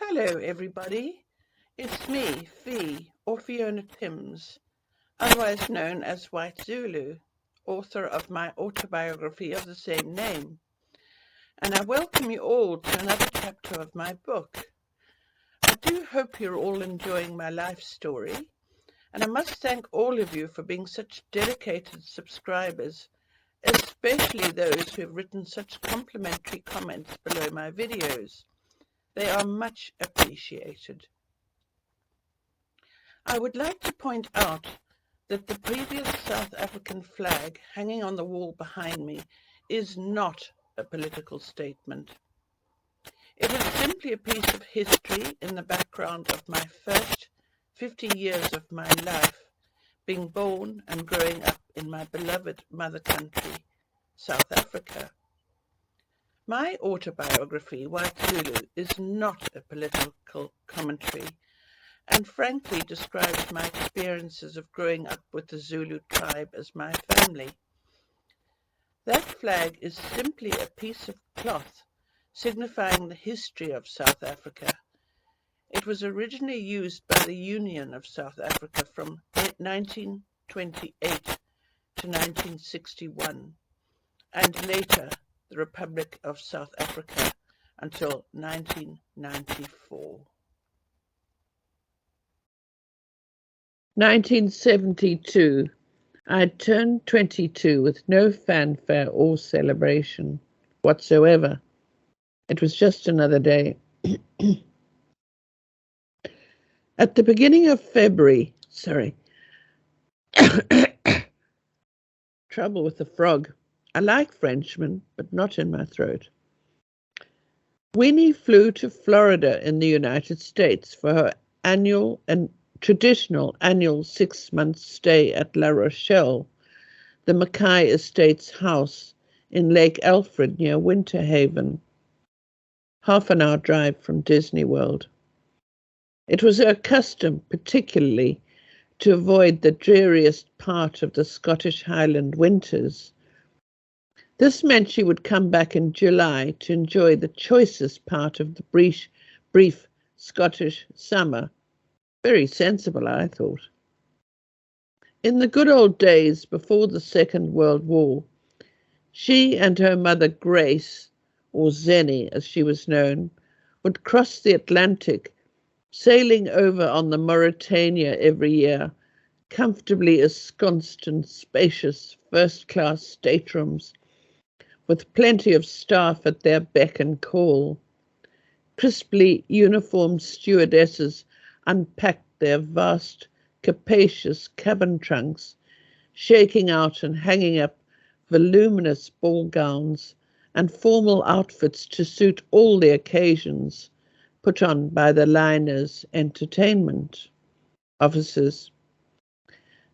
Hello everybody, it's me, Fee, or Fiona Timms, otherwise known as White Zulu, author of my autobiography of the same name, and I welcome you all to another chapter of my book. I do hope you're all enjoying my life story, and I must thank all of you for being such dedicated subscribers, especially those who have written such complimentary comments below my videos. They are much appreciated. I would like to point out that the previous South African flag hanging on the wall behind me is not a political statement. It is simply a piece of history in the background of my first 50 years of my life, being born and growing up in my beloved mother country, South Africa. My autobiography, White Zulu, is not a political commentary, and frankly describes my experiences of growing up with the Zulu tribe as my family. That flag is simply a piece of cloth signifying the history of South Africa. It was originally used by the Union of South Africa from 1928 to 1961, and later the Republic of South Africa until 1994. 1972. I turned 22 with no fanfare or celebration whatsoever. It was just another day. At the beginning of February, trouble with the frog. I like Frenchmen, but not in my throat. Weenie flew to Florida in the United States for her traditional annual 6-month stay at La Rochelle, the Mackay Estates house in Lake Alfred near Winter Haven, half an hour drive from Disney World. It was her custom, particularly, to avoid the dreariest part of the Scottish Highland winters. This meant she would come back in July to enjoy the choicest part of the brief Scottish summer. Very sensible, I thought. In the good old days before the Second World War, she and her mother Grace, or Zenny as she was known, would cross the Atlantic, sailing over on the Mauretania every year, comfortably ensconced in spacious first-class staterooms, with plenty of staff at their beck and call. Crisply uniformed stewardesses unpacked their vast, capacious cabin trunks, shaking out and hanging up voluminous ball gowns and formal outfits to suit all the occasions put on by the liner's entertainment officers.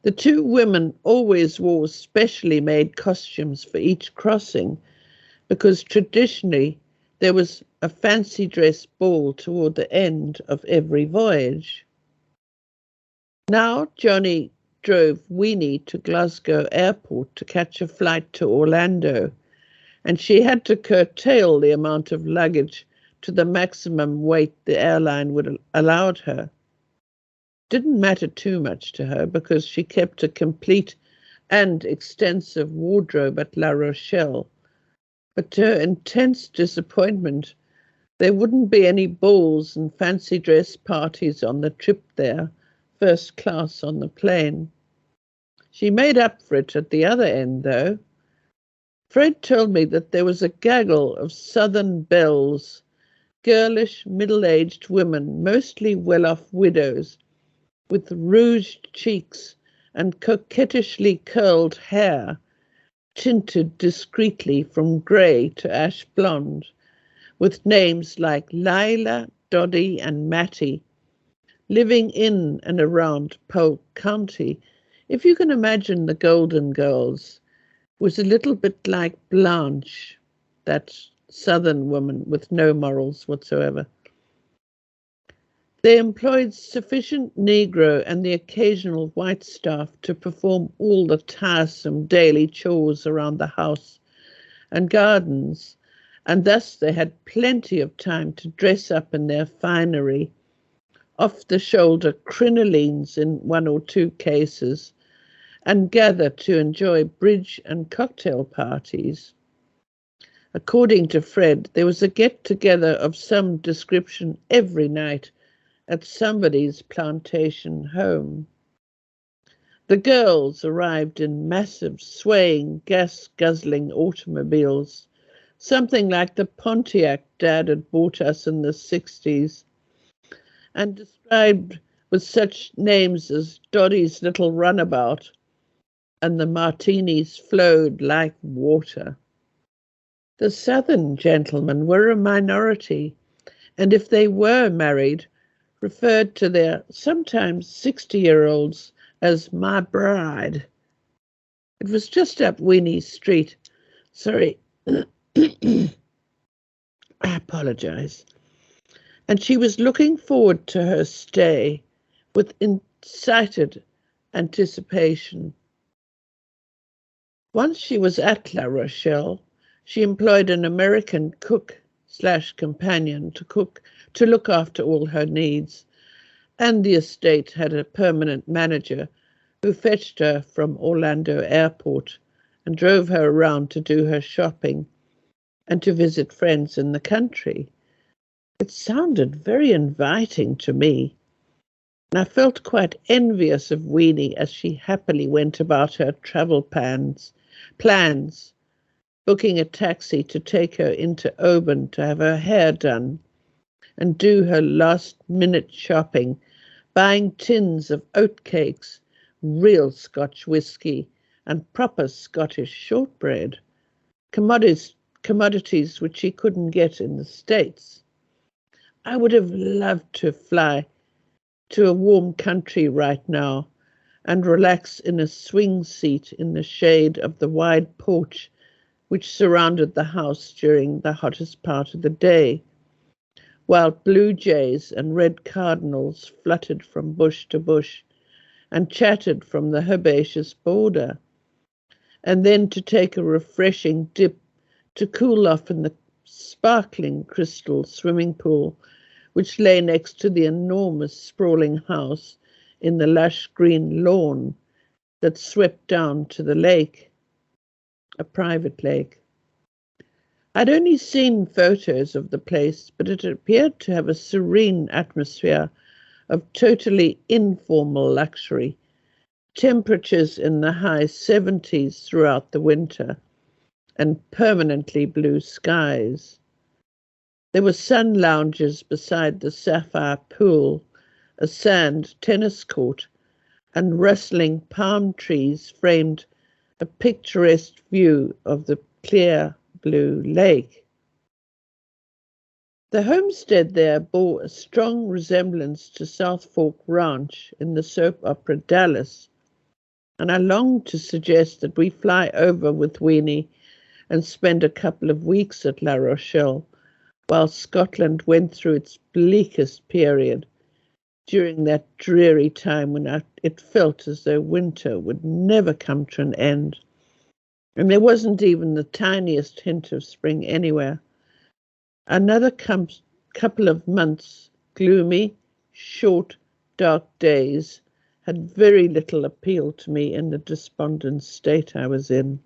The two women always wore specially made costumes for each crossing, because traditionally there was a fancy dress ball toward the end of every voyage. Now Johnny drove Weenie to Glasgow Airport to catch a flight to Orlando, and she had to curtail the amount of luggage to the maximum weight the airline would allowed her. Didn't matter too much to her because she kept a complete and extensive wardrobe at La Rochelle. But to her intense disappointment, there wouldn't be any balls and fancy dress parties on the trip there, first class on the plane. She made up for it at the other end, though. Fred told me that there was a gaggle of southern belles, girlish, middle-aged women, mostly well-off widows, with rouged cheeks and coquettishly curled hair, tinted discreetly from grey to ash blonde, with names like Lila, Doddy and Mattie, living in and around Polk County. If you can imagine the Golden Girls, was a little bit like Blanche, that southern woman with no morals whatsoever. They employed sufficient Negro and the occasional white staff to perform all the tiresome daily chores around the house and gardens, and thus they had plenty of time to dress up in their finery, off-the-shoulder crinolines in one or two cases, and gather to enjoy bridge and cocktail parties. According to Fred, there was a get-together of some description every night at somebody's plantation home. The girls arrived in massive, swaying, gas-guzzling automobiles, something like the Pontiac Dad had bought us in the 60s, and described with such names as Doddy's Little Runabout, and the martinis flowed like water. The southern gentlemen were a minority, and if they were married, referred to their sometimes 60-year-olds as my bride. It was just up Weenie Street. Sorry. I apologize. And she was looking forward to her stay with excited anticipation. Once she was at La Rochelle, she employed an American cook/companion to look after all her needs, and the estate had a permanent manager who fetched her from Orlando Airport and drove her around to do her shopping and to visit friends in the country. It sounded very inviting to me, and I felt quite envious of Weenie as she happily went about her travel plans, booking a taxi to take her into Oban to have her hair done and do her last-minute shopping, buying tins of oatcakes, real Scotch whisky, and proper Scottish shortbread, commodities which she couldn't get in the States. I would have loved to fly to a warm country right now and relax in a swing seat in the shade of the wide porch which surrounded the house during the hottest part of the day, while blue jays and red cardinals fluttered from bush to bush and chattered from the herbaceous border, and then to take a refreshing dip to cool off in the sparkling crystal swimming pool which lay next to the enormous sprawling house in the lush green lawn that swept down to the lake, a private lake. I'd only seen photos of the place, but it appeared to have a serene atmosphere of totally informal luxury, temperatures in the high 70s throughout the winter, and permanently blue skies. There were sun lounges beside the sapphire pool, a sand tennis court, and rustling palm trees framed a picturesque view of the clear blue lake. The homestead there bore a strong resemblance to South Fork Ranch in the soap opera Dallas, and I longed to suggest that we fly over with Weenie and spend a couple of weeks at La Rochelle, while Scotland went through its bleakest period, during that dreary time when it felt as though winter would never come to an end, and there wasn't even the tiniest hint of spring anywhere. Another couple of months, gloomy, short, dark days, had very little appeal to me in the despondent state I was in.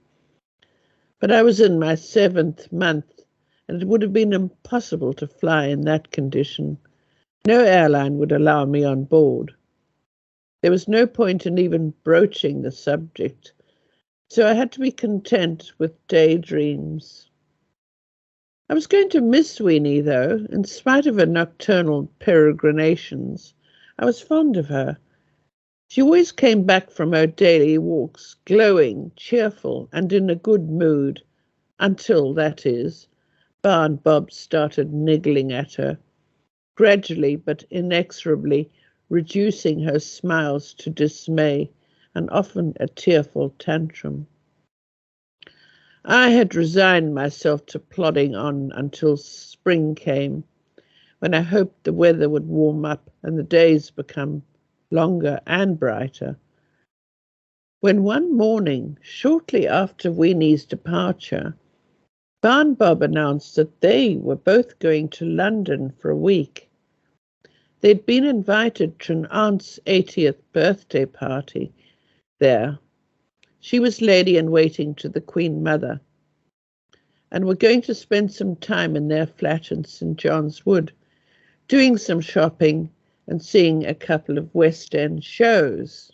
But I was in my 7th month, and it would have been impossible to fly in that condition. No airline would allow me on board. There was no point in even broaching the subject, so I had to be content with daydreams. I was going to miss Weenie, though, in spite of her nocturnal peregrinations. I was fond of her. She always came back from her daily walks, glowing, cheerful, and in a good mood, until, that is, Bar and Bob started niggling at her, gradually but inexorably reducing her smiles to dismay and often a tearful tantrum. I had resigned myself to plodding on until spring came, when I hoped the weather would warm up and the days become longer and brighter. When one morning, shortly after Weenie's departure, Bar and Bob announced that they were both going to London for a week. They'd been invited to an aunt's 80th birthday party there. She was lady-in-waiting to the Queen Mother, and were going to spend some time in their flat in St. John's Wood, doing some shopping and seeing a couple of West End shows.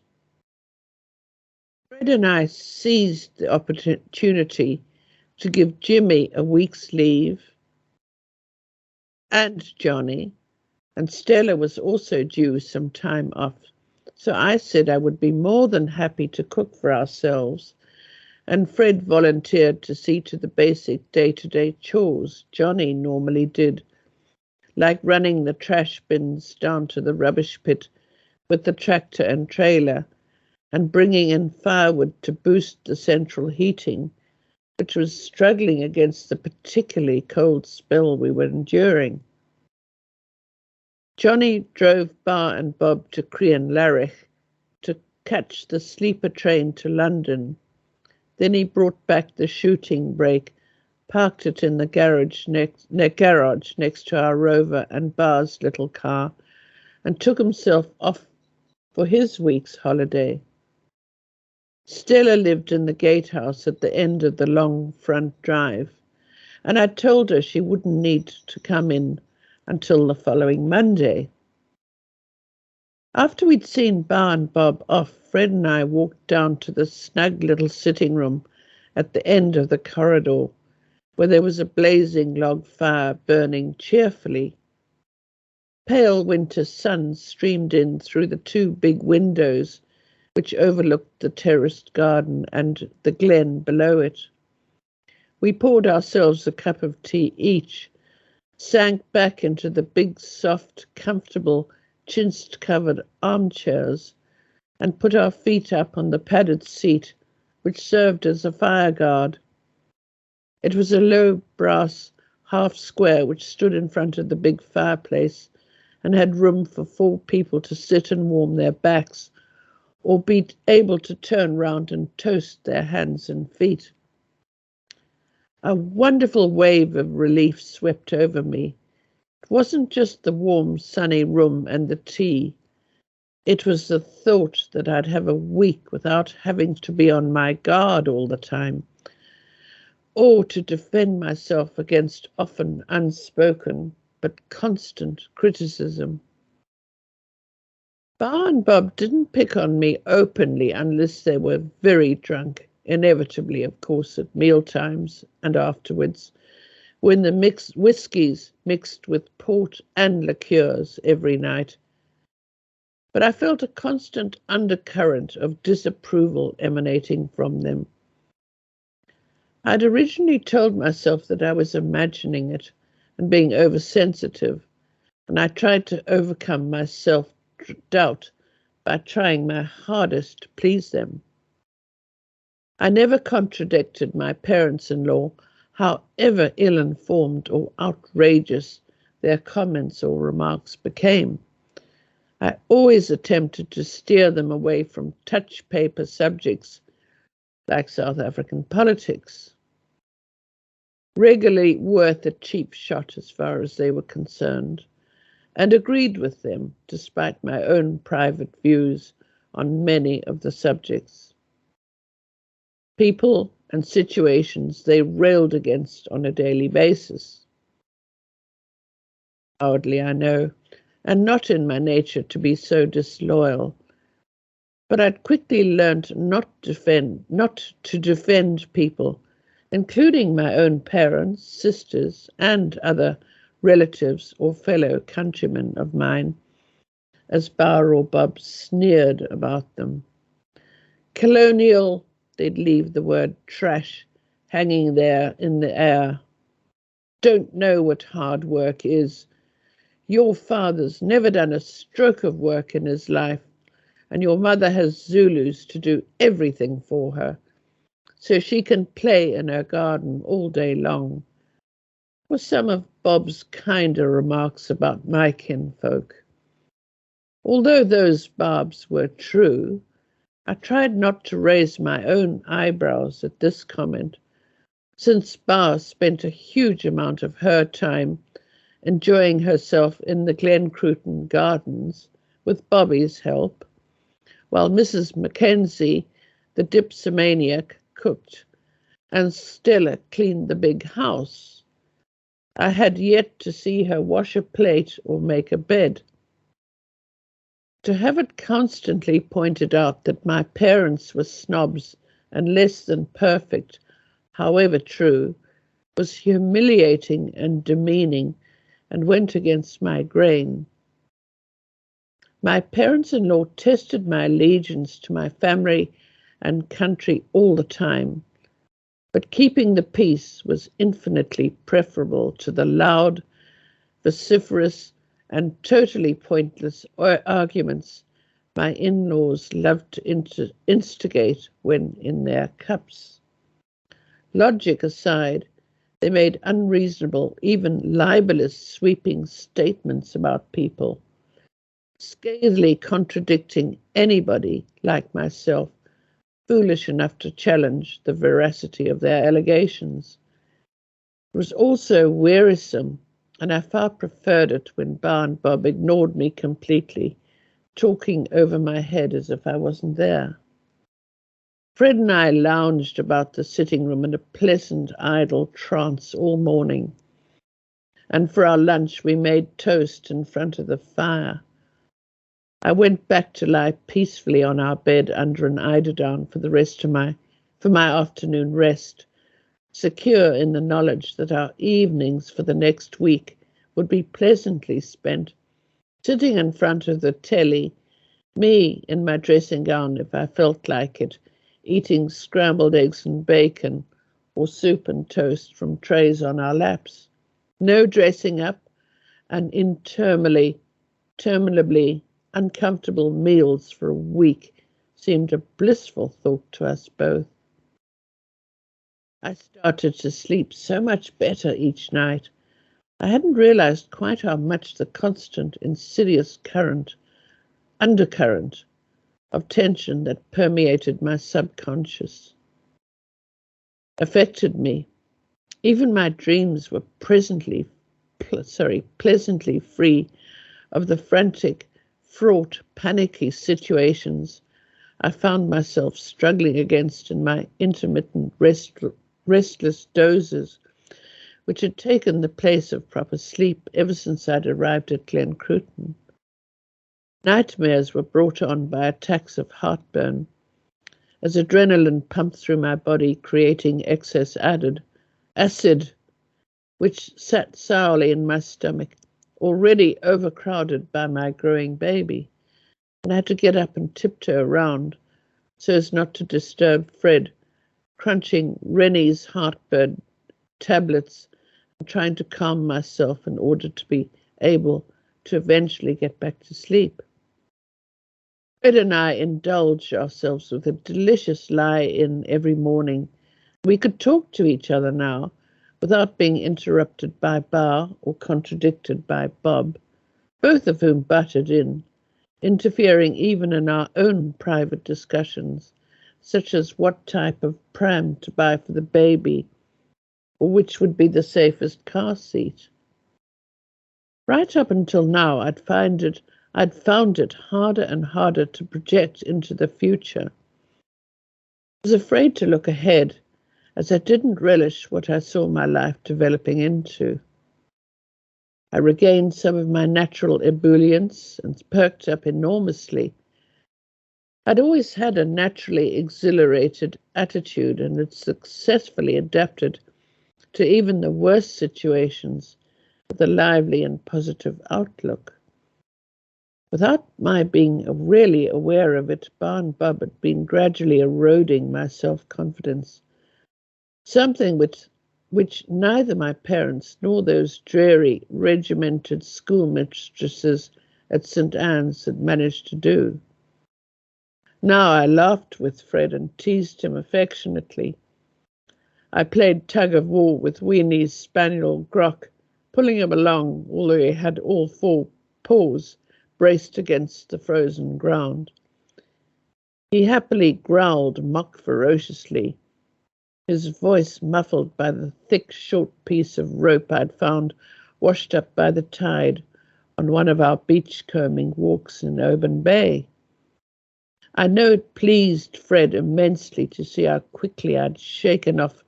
Fred and I seized the opportunity to give Jimmy a week's leave, and Johnny, and Stella was also due some time off. So I said I would be more than happy to cook for ourselves, and Fred volunteered to see to the basic day-to-day chores Johnny normally did, like running the trash bins down to the rubbish pit with the tractor and trailer, and bringing in firewood to boost the central heating, which was struggling against the particularly cold spell we were enduring. Johnny drove Bar and Bob to Crianlarich to catch the sleeper train to London. Then he brought back the shooting brake, parked it in the garage next to our Rover and Bar's little car, and took himself off for his week's holiday. Stella lived in the gatehouse at the end of the long front drive, and I told her she wouldn't need to come in until the following Monday. After we'd seen Bar and Bob off, Fred and I walked down to the snug little sitting room at the end of the corridor, where there was a blazing log fire burning cheerfully. Pale winter sun streamed in through the two big windows, which overlooked the terraced garden and the glen below it. We poured ourselves a cup of tea each, sank back into the big, soft, comfortable, chintz-covered armchairs, and put our feet up on the padded seat, which served as a fire guard. It was a low brass half square which stood in front of the big fireplace and had room for 4 people to sit and warm their backs, or be able to turn round and toast their hands and feet. A wonderful wave of relief swept over me. It wasn't just the warm, sunny room and the tea. It was the thought that I'd have a week without having to be on my guard all the time, or to defend myself against often unspoken but constant criticism. Bar and Bob didn't pick on me openly unless they were very drunk, inevitably, of course, at meal times and afterwards, when the whiskies mixed with port and liqueurs every night. But I felt a constant undercurrent of disapproval emanating from them. I'd originally told myself that I was imagining it and being oversensitive, and I tried to overcome my self-doubt by trying my hardest to please them. I never contradicted my parents-in-law, however ill-informed or outrageous their comments or remarks became. I always attempted to steer them away from touch paper subjects like South African politics, regularly worth a cheap shot as far as they were concerned, and agreed with them despite my own private views on many of the subjects. People and situations they railed against on a daily basis. Hardly, I know, and not in my nature to be so disloyal, but I'd quickly learnt not to defend people, including my own parents, sisters, and other relatives or fellow countrymen of mine, as Bar or Bob sneered about them. Colonial, they'd leave the word trash hanging there in the air. Don't know what hard work is. Your father's never done a stroke of work in his life, and your mother has Zulus to do everything for her, so she can play in her garden all day long, were some of Bob's kinder remarks about my kinfolk. Although those barbs were true, I tried not to raise my own eyebrows at this comment, since Bar spent a huge amount of her time enjoying herself in the Glencruitten gardens with Bobby's help, while Mrs. Mackenzie, the dipsomaniac, cooked and Stella cleaned the big house. I had yet to see her wash a plate or make a bed. To have it constantly pointed out that my parents were snobs and less than perfect, however true, was humiliating and demeaning and went against my grain. My parents-in-law tested my allegiance to my family and country all the time, but keeping the peace was infinitely preferable to the loud, vociferous, and totally pointless arguments my in-laws loved to instigate when in their cups. Logic aside, they made unreasonable, even libelous sweeping statements about people, scathingly contradicting anybody like myself foolish enough to challenge the veracity of their allegations. It was also wearisome, and I far preferred it when Bar and Bob ignored me completely, talking over my head as if I wasn't there. Fred and I lounged about the sitting room in a pleasant, idle trance all morning, and for our lunch we made toast in front of the fire. I went back to lie peacefully on our bed under an eiderdown for my afternoon rest, secure in the knowledge that our evenings for the next week would be pleasantly spent sitting in front of the telly, me in my dressing gown if I felt like it, eating scrambled eggs and bacon or soup and toast from trays on our laps. No dressing up and interminably uncomfortable meals for a week seemed a blissful thought to us both. I started to sleep so much better each night. I hadn't realized quite how much the constant, insidious undercurrent of tension that permeated my subconscious affected me. Even my dreams were pleasantly free of the frantic, fraught, panicky situations I found myself struggling against in my intermittent, restless dozes, which had taken the place of proper sleep ever since I'd arrived at Glencruitten. Nightmares were brought on by attacks of heartburn, as adrenaline pumped through my body, creating excess acid, which sat sourly in my stomach, already overcrowded by my growing baby, and I had to get up and tiptoe around so as not to disturb Fred, crunching Rennie's heartburn tablets and trying to calm myself in order to be able to eventually get back to sleep. Fred and I indulged ourselves with a delicious lie-in every morning. We could talk to each other now without being interrupted by Bar or contradicted by Bob, both of whom butted in, interfering even in our own private discussions, such as what type of pram to buy for the baby or which would be the safest car seat. Right up until now, I'd found it harder and harder to project into the future. I was afraid to look ahead, as I didn't relish what I saw my life developing into. I regained some of my natural ebullience and perked up enormously. I'd always had a naturally exhilarated attitude and had successfully adapted to even the worst situations with a lively and positive outlook. Without my being really aware of it, Bar and Bob had been gradually eroding my self-confidence, something which neither my parents nor those dreary, regimented schoolmistresses at St. Anne's had managed to do. Now I laughed with Fred and teased him affectionately. I played tug-of-war with Weenie's spaniel Grok, pulling him along, although he had all four paws braced against the frozen ground. He happily growled mock ferociously, his voice muffled by the thick, short piece of rope I'd found washed up by the tide on one of our beachcombing walks in Oban Bay. I know it pleased Fred immensely to see how quickly I'd shaken off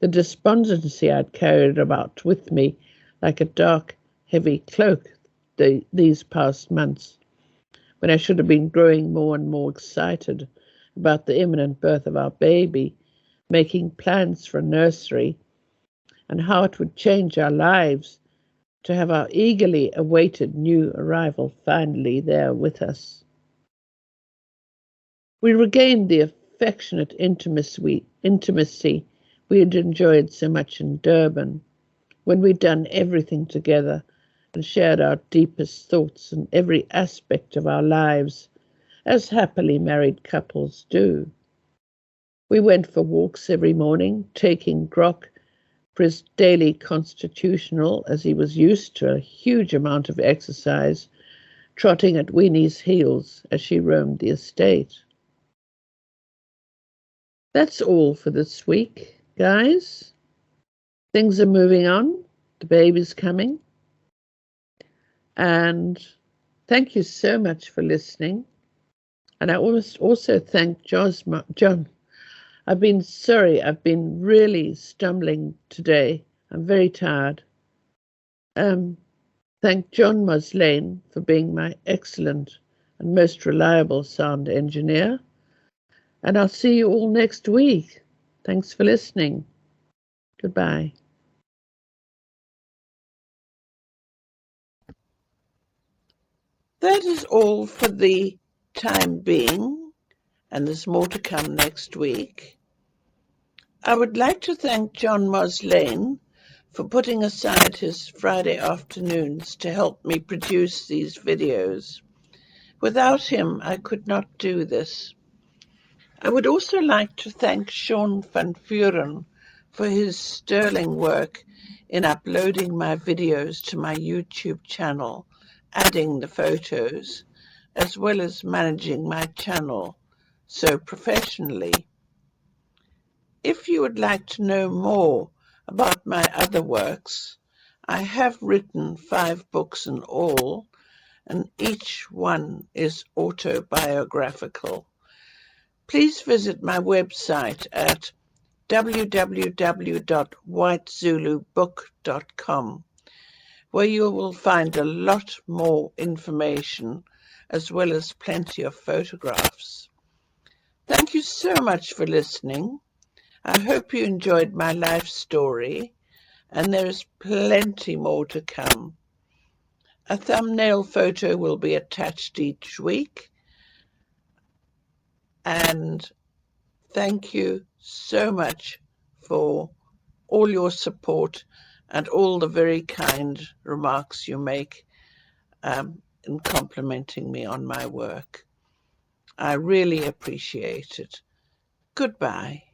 the despondency I'd carried about with me like a dark, heavy cloak these past months, when I should have been growing more and more excited about the imminent birth of our baby, making plans for a nursery, and how it would change our lives to have our eagerly awaited new arrival finally there with us. We regained the affectionate intimacy we had enjoyed so much in Durban, when we'd done everything together and shared our deepest thoughts in every aspect of our lives, as happily married couples do. We went for walks every morning, taking Grok for his daily constitutional, as he was used to a huge amount of exercise, trotting at Weenie's heels as she roamed the estate. That's all for this week, guys. Things are moving on. The baby's coming. And thank you so much for listening. And I also thank John. I've been really stumbling today. I'm very tired. Thank John Muslane for being my excellent and most reliable sound engineer. And I'll see you all next week. Thanks for listening. Goodbye. That is all for the time being, and there's more to come next week. I would like to thank John Muslane for putting aside his Friday afternoons to help me produce these videos. Without him, I could not do this. I would also like to thank Sean van Vuren for his sterling work in uploading my videos to my YouTube channel, adding the photos, as well as managing my channel so professionally. If you would like to know more about my other works, I have written 5 books in all, and each one is autobiographical. Please visit my website at www.whitezulubook.com, where you will find a lot more information as well as plenty of photographs. Thank you so much for listening. I hope you enjoyed my life story, and there is plenty more to come. A thumbnail photo will be attached each week, and thank you so much for all your support and all the very kind remarks you make in complimenting me on my work. I really appreciate it. Goodbye.